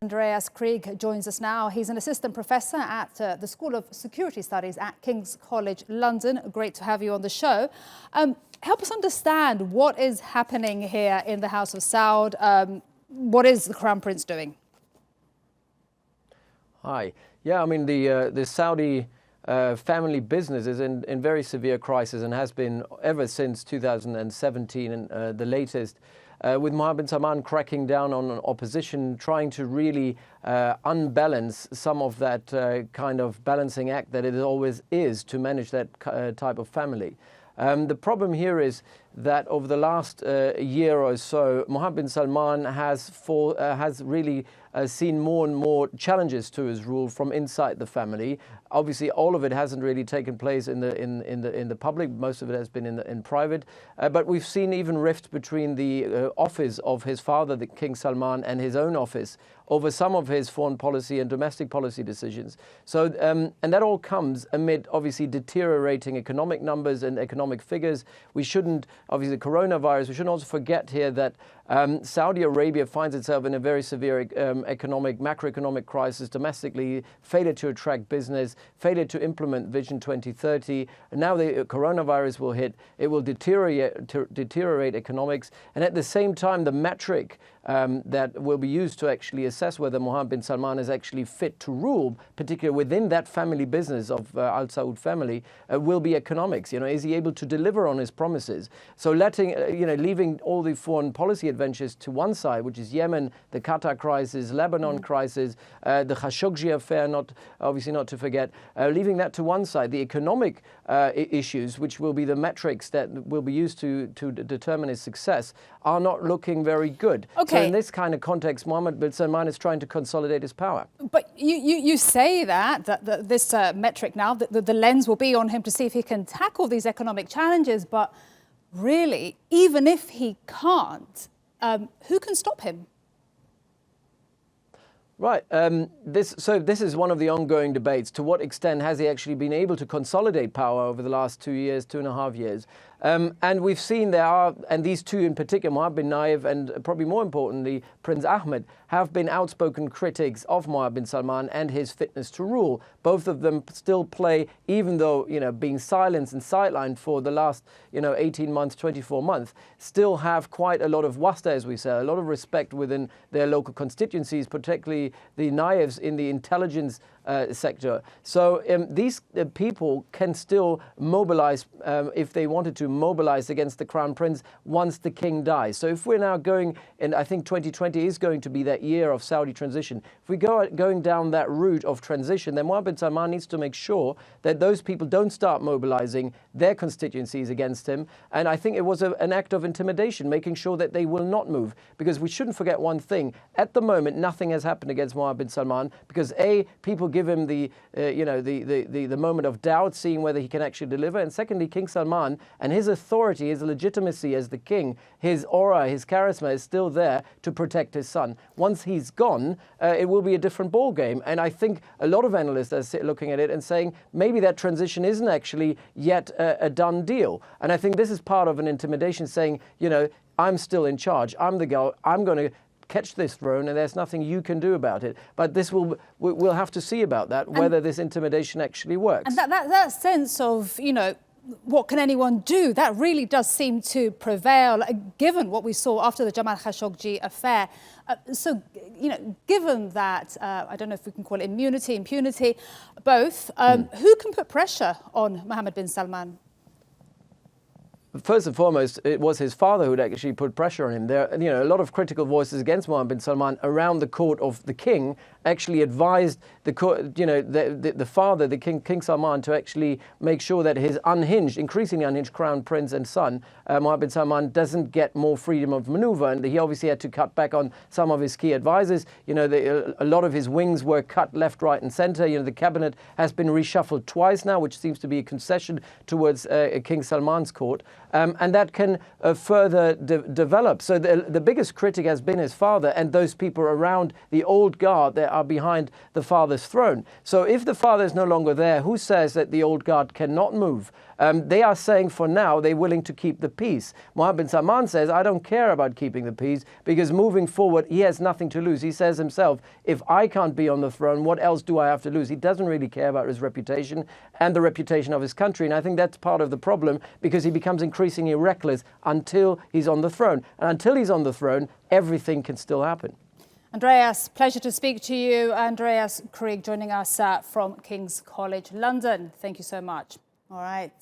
Andreas Krieg joins us now. He's an assistant professor at the School of Security Studies at King's College London. Great to have you on the show. Help us understand what is happening here in the House of Saud. What is the Crown Prince doing? Hi. Yeah, I mean, the Saudi family business is in very severe crisis and has been ever since 2017, and the latest, with Mohammed bin Salman cracking down on opposition, trying to really unbalance some of that kind of balancing act that it always is to manage that type of family. The problem here is that over the last year or so, Mohammed bin Salman has really seen more and more challenges to his rule from inside the family. Obviously, all of it hasn't really taken place in the public. Most of it has been in private. But we've seen even rift between the office of his father, the King Salman, and his own office over some of his foreign policy and domestic policy decisions. So, and that all comes amid obviously deteriorating economic numbers and economic figures. We shouldn't, obviously, the coronavirus, we shouldn't also forget here that Saudi Arabia finds itself in a very severe macroeconomic crisis domestically, failure to attract business, failure to implement Vision 2030. And now the coronavirus will hit. It will deteriorate economics. And at the same time, the metric that will be used to actually assess whether Mohammed bin Salman is actually fit to rule, particularly within that family business of Al Saud family, will be economics. You know, is he able to deliver on his promises? So leaving all the foreign policy adventures to one side, which is Yemen, the Qatar crisis, Lebanon crisis, the Khashoggi affair, obviously not to forget, leaving that to one side, the economic issues, which will be the metrics that will be used to determine his success, are not looking very good. Okay. So in this kind of context, Mohammed bin Salman is trying to consolidate his power. But you say that this metric now, the lens will be on him to see if he can tackle these economic challenges. But really, even if he can't, who can stop him? Right. This is one of the ongoing debates. To what extent has he actually been able to consolidate power over the last 2 years, 2.5 years? And we've seen and these two in particular, Mohammed bin Nayef and probably more importantly, Prince Ahmed, have been outspoken critics of Mohammed bin Salman and his fitness to rule. Both of them still play, even though, being silenced and sidelined for the last, 18 months, 24 months, still have quite a lot of wasta, as we say, a lot of respect within their local constituencies, particularly the Nayefs in the intelligence sector. So these people can still mobilize, if they wanted to, mobilize against the Crown Prince once the king dies. So if we're now going, and I think 2020 is going to be that year of Saudi transition, if we going down that route of transition, then Mohammed bin Salman needs to make sure that those people don't start mobilizing their constituencies against him. And I think it was an act of intimidation, making sure that they will not move. Because we shouldn't forget one thing. At the moment, nothing has happened against Mohammed bin Salman because people give him the moment of doubt, seeing whether he can actually deliver. And secondly, King Salman and his authority, his legitimacy as the king, his aura, his charisma is still there to protect his son. Once he's gone, it will be a different ballgame. And I think a lot of analysts are looking at it and saying maybe that transition isn't actually yet a done deal. And I think this is part of an intimidation saying, I'm still in charge. I'm the guy. I'm going to catch this throne, and there's nothing you can do about it. But we'll have to see about that, whether this intimidation actually works. And that sense of, what can anyone do? That really does seem to prevail, given what we saw after the Jamal Khashoggi affair. So, given that, I don't know if we can call it impunity, both, who can put pressure on Mohammed bin Salman? First and foremost, it was his father who had actually put pressure on him. There, a lot of critical voices against Mohammed bin Salman around the court of the king actually advised the court, the father, the King Salman, to actually make sure that his increasingly unhinged crown prince and son, Mohammed bin Salman, doesn't get more freedom of maneuver. And he obviously had to cut back on some of his key advisors. A lot of his wings were cut left, right, and centre. The cabinet has been reshuffled twice now, which seems to be a concession towards King Salman's court. and that can further develop. So the biggest critic has been his father and those people around the old guard that are behind the father's throne. So if the father is no longer there, who says that the old guard cannot move? They are saying for now they're willing to keep the peace. Mohammed bin Salman says, I don't care about keeping the peace because moving forward, he has nothing to lose. He says himself, if I can't be on the throne, what else do I have to lose? He doesn't really care about his reputation and the reputation of his country. And I think that's part of the problem because he becomes increasingly reckless until he's on the throne. And until he's on the throne, everything can still happen. Andreas, pleasure to speak to you. Andreas Krieg joining us from King's College London. Thank you so much. All right.